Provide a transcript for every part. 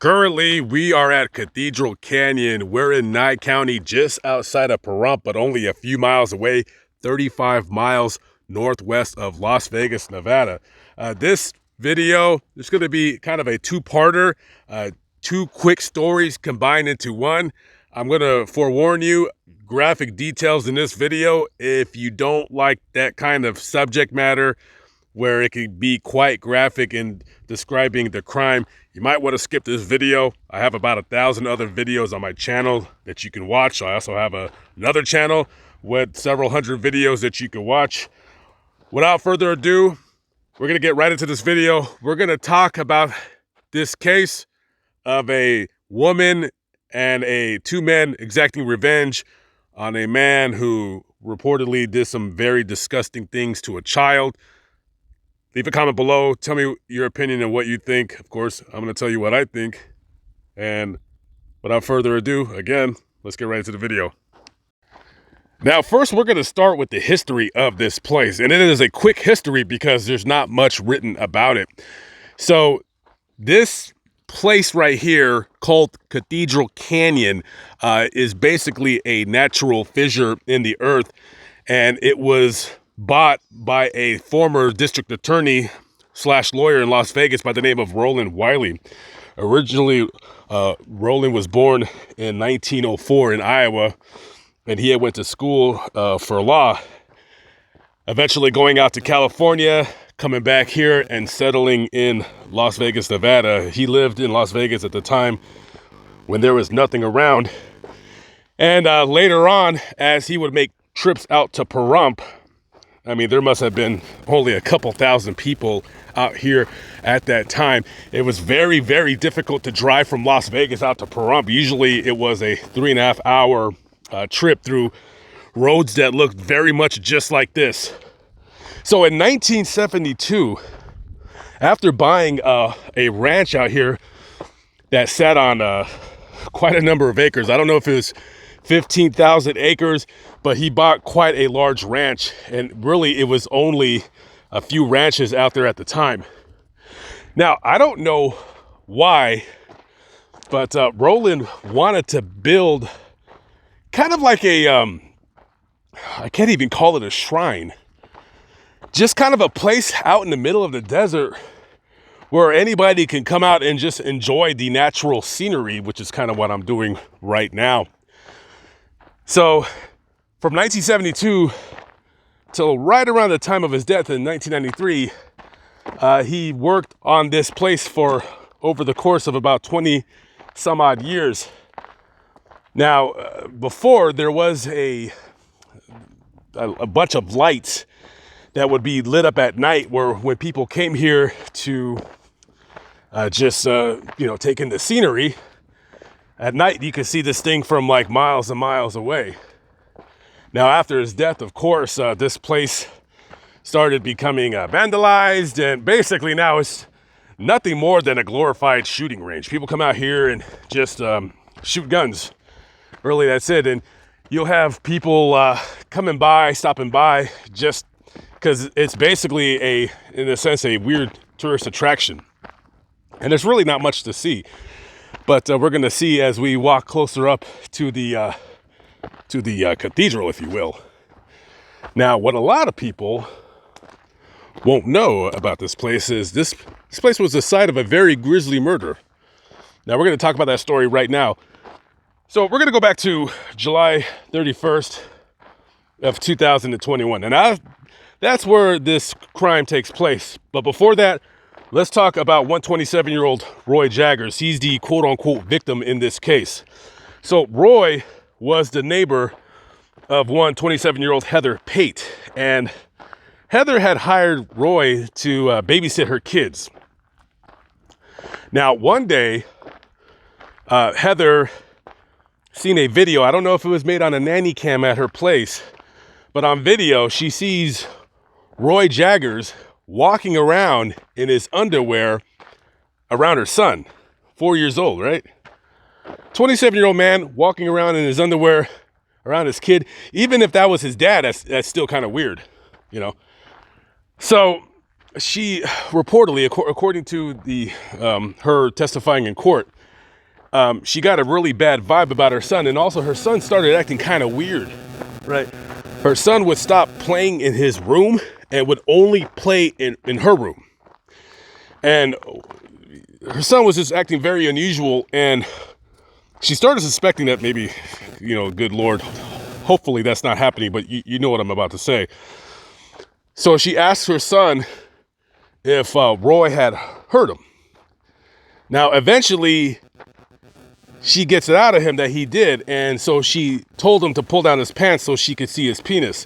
Currently, we are at Cathedral Canyon. We're in Nye County, just outside of Pahrump, but only a few miles away, 35 miles northwest of Las Vegas, Nevada. This video is going to be kind of a two-parter, two quick stories combined into one. I'm going to forewarn you, graphic details in this video. If you don't like that kind of subject matter, where it can be quite graphic in describing the crime, you might want to skip this video. I have about 1,000 other videos on my channel that you can watch. I also have another channel with several hundred videos that you can watch. Without further ado, we're going to get right into this video. We're going to talk about this case of a woman and two men exacting revenge on a man who reportedly did some very disgusting things to a child. Leave a comment below. Tell me your opinion and what you think. Of course, I'm going to tell you what I think. And without further ado, again, let's get right into the video. Now, first, we're going to start with the history of this place. And it is a quick history because there's not much written about it. So this place right here called Cathedral Canyon is basically a natural fissure in the earth. And it was bought by a former district attorney / lawyer in Las Vegas by the name of Roland Wiley. Originally, Roland was born in 1904 in Iowa, and he had went to school for law, eventually going out to California, coming back here and settling in Las Vegas, Nevada. He lived in Las Vegas at the time when there was nothing around. And later on, as he would make trips out to Pahrump, I mean, there must have been only a couple thousand people out here at that time. It was very, very difficult to drive from Las Vegas out to Pahrump. Usually it was a 3.5 hour trip through roads that looked very much just like this. So in 1972, after buying a ranch out here that sat on quite a number of acres, I don't know if it was 15,000 acres, but he bought quite a large ranch, and really it was only a few ranches out there at the time. Now, I don't know why, but Roland wanted to build kind of like a, I can't even call it a shrine, just kind of a place out in the middle of the desert where anybody can come out and just enjoy the natural scenery, which is kind of what I'm doing right now. So from 1972 till right around the time of his death in 1993, he worked on this place for over the course of about 20 some odd years. Now, before there was a bunch of lights that would be lit up at night, where when people came here to just take in the scenery, at night you could see this thing from like miles and miles away. Now, after his death, of course, this place started becoming vandalized, and basically now it's nothing more than a glorified shooting range. People come out here and just shoot guns. Really, that's it. And you'll have people stopping by, just because it's basically in a sense, a weird tourist attraction. And there's really not much to see. But we're going to see as we walk closer up to the cathedral, if you will. Now, what a lot of people won't know about this place is this place was the site of a very grisly murder. Now, we're going to talk about that story right now. So we're going to go back to July 31st of 2021. And that's where this crime takes place. But before that, let's talk about 127-year-old Roy Jaggers. He's the quote-unquote victim in this case. So Roy was the neighbor of 27-year-old Heather Pate. And Heather had hired Roy to babysit her kids. Now, one day, Heather seen a video. I don't know if it was made on a nanny cam at her place, but on video, she sees Roy Jaggers walking around in his underwear around her son, 4 years old, right? 27-year-old man walking around in his underwear around his kid. Even if that was his dad, that's still kind of weird, you know? So she reportedly, according to her testifying in court, she got a really bad vibe about her son, and also her son started acting kind of weird, right? Her son would stop playing in his room and would only play in her room. And her son was just acting very unusual, and she started suspecting that maybe, good Lord, hopefully that's not happening, but you know what I'm about to say. So she asked her son if Roy had hurt him. Now, eventually, she gets it out of him that he did, and so she told him to pull down his pants so she could see his penis.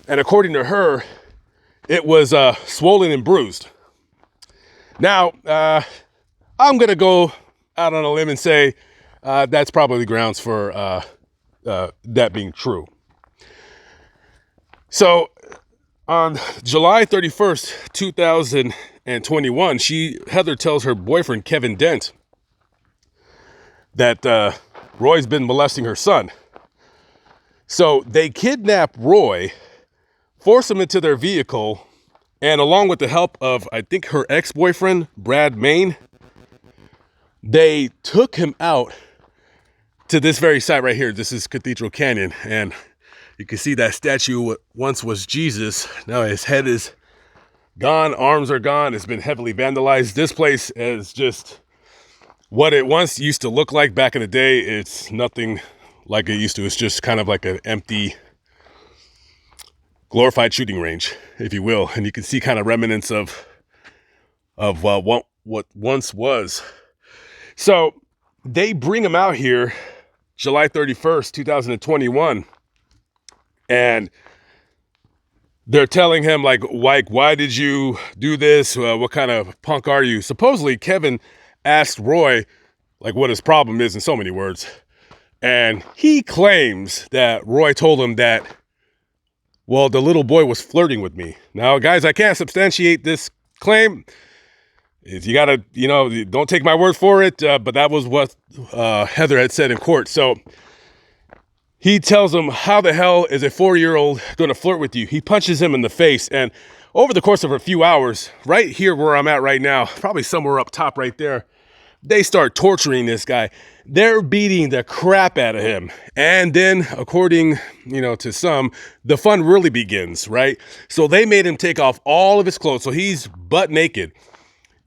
And according to her, it was swollen and bruised. Now, I'm going to go out on a limb and say that's probably grounds for that being true. So, on July 31st, 2021, Heather tells her boyfriend, Kevin Dent, that Roy's been molesting her son. So they kidnap Roy, force him into their vehicle, and along with the help of, I think, her ex-boyfriend, Brad Main, they took him out to this very site right here. This is Cathedral Canyon, and you can see that statue once was Jesus. Now his head is gone, arms are gone. It's been heavily vandalized. This place is just what it once used to look like back in the day. It's nothing like it used to. It's just kind of like an empty, glorified shooting range, if you will. And you can see kind of remnants of what once was. So they bring him out here July 31st, 2021. And they're telling him, like, why did you do this? What kind of punk are you? Supposedly, Kevin asked Roy, like, what his problem is in so many words. And he claims that Roy told him that, well, the little boy was flirting with me. Now, guys, I can't substantiate this claim. You got to, don't take my word for it. But that was what Heather had said in court. So he tells him, how the hell is a 4-year-old going to flirt with you? He punches him in the face. And over the course of a few hours, right here where I'm at right now, probably somewhere up top right there, they start torturing this guy. They're beating the crap out of him. And then, according, to some, the fun really begins, right? So they made him take off all of his clothes. So he's butt naked.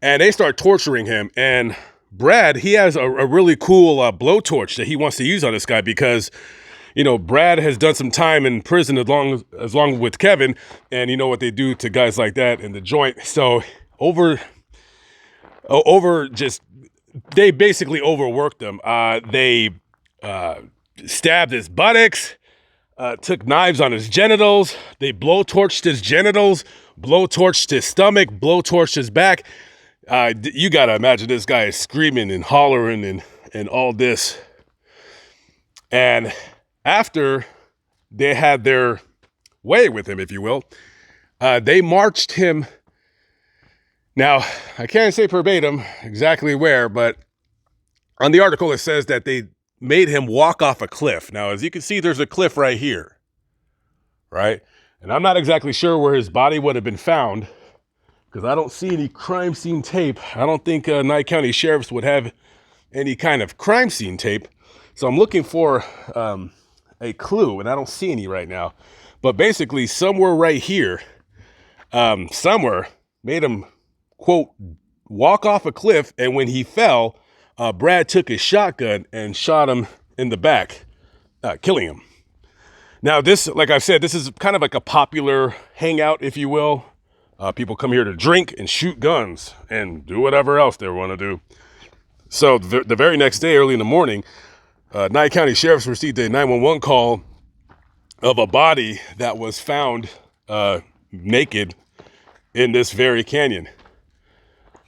And they start torturing him. And Brad, he has a really cool blowtorch that he wants to use on this guy because, Brad has done some time in prison along with Kevin, and you know what they do to guys like that in the joint. So they basically overworked him. They stabbed his buttocks, took knives on his genitals. They blowtorched his genitals, blowtorched his stomach, blowtorched his back. You got to imagine this guy is screaming and hollering and all this. And after they had their way with him, if you will, they marched him. Now, I can't say verbatim exactly where, but on the article it says that they made him walk off a cliff. Now, as you can see, there's a cliff right here, right? And I'm not exactly sure where his body would have been found because I don't see any crime scene tape. I don't think Nye County sheriffs would have any kind of crime scene tape. So I'm looking for a clue, and I don't see any right now. But basically, somewhere right here, somewhere made him, quote, walk off a cliff. And when he fell, Brad took his shotgun and shot him in the back, killing him. Now, this, like I said, this is kind of like a popular hangout, if you will. People come here to drink and shoot guns and do whatever else they want to do. So the very next day, early in the morning, Nye County Sheriff's received a 911 call of a body that was found naked in this very canyon.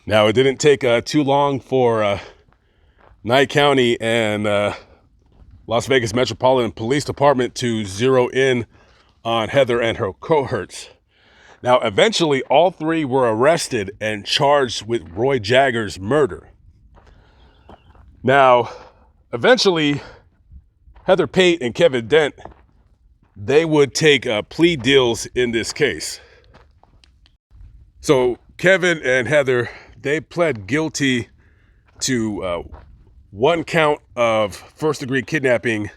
Now, it didn't take too long for Nye County and Las Vegas Metropolitan Police Department to zero in on Heather and her cohorts. Now, eventually, all three were arrested and charged with Roy Jagger's murder. Now, eventually, Heather Pate and Kevin Dent, they would take plea deals in this case. So Kevin and Heather, they pled guilty to 1 count of first-degree kidnapping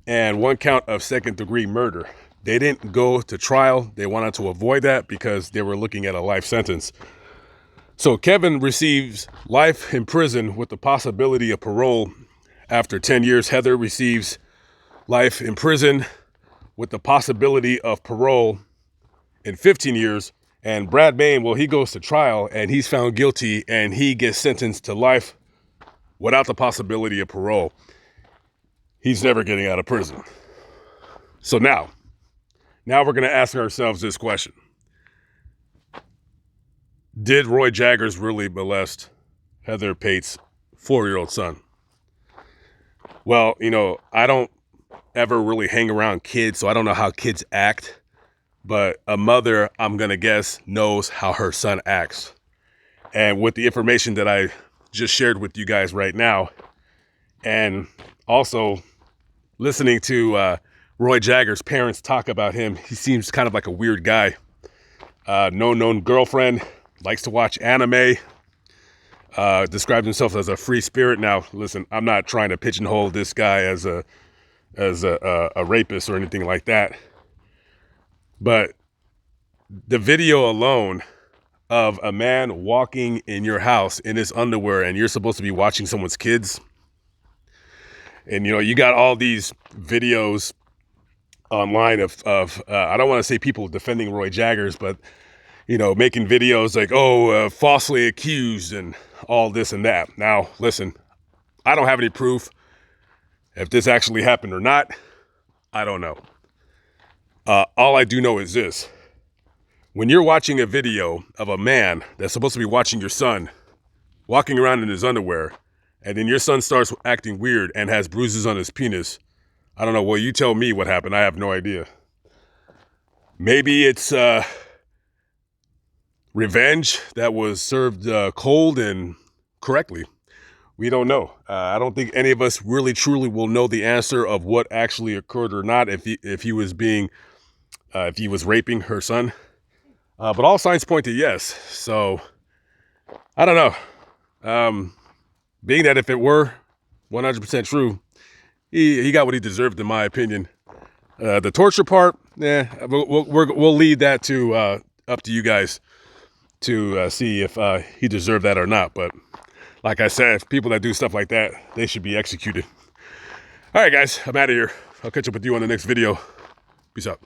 and 1 count of second-degree murder. They didn't go to trial. They wanted to avoid that because they were looking at a life sentence. So Kevin receives life in prison with the possibility of parole after 10 years. Heather receives life in prison with the possibility of parole in 15 years. And Brad Bain, well, he goes to trial and he's found guilty and he gets sentenced to life without the possibility of parole. He's never getting out of prison. So now we're going to ask ourselves this question. Did Roy Jaggers really molest Heather Pate's 4-year-old son? Well, you know, I don't ever really hang around kids, so I don't know how kids act. But a mother, I'm going to guess, knows how her son acts. And with the information that I just shared with you guys right now, and also listening to Roy Jaggers' parents talk about him, he seems kind of like a weird guy. No known girlfriend, likes to watch anime, describes himself as a free spirit. Now, listen, I'm not trying to pigeonhole this guy as a rapist or anything like that. But the video alone of a man walking in your house in his underwear and you're supposed to be watching someone's kids. And, you know, you got all these videos online of I don't want to say people defending Roy Jaggers, but, you know, making videos like, falsely accused and all this and that. Now, listen, I don't have any proof if this actually happened or not. I don't know. All I do know is this. When you're watching a video of a man that's supposed to be watching your son walking around in his underwear, and then your son starts acting weird and has bruises on his penis, I don't know. Well, you tell me what happened. I have no idea. Maybe it's revenge that was served cold and correctly. We don't know. I don't think any of us really truly will know the answer of what actually occurred or not if he was raping her son. But all signs point to yes. So I don't know. Being that if it were 100% true, he got what he deserved, in my opinion. The torture part, we'll leave that to up to you guys to see if he deserved that or not. But like I said, people that do stuff like that, they should be executed. All right, guys, I'm out of here. I'll catch up with you on the next video. Peace out.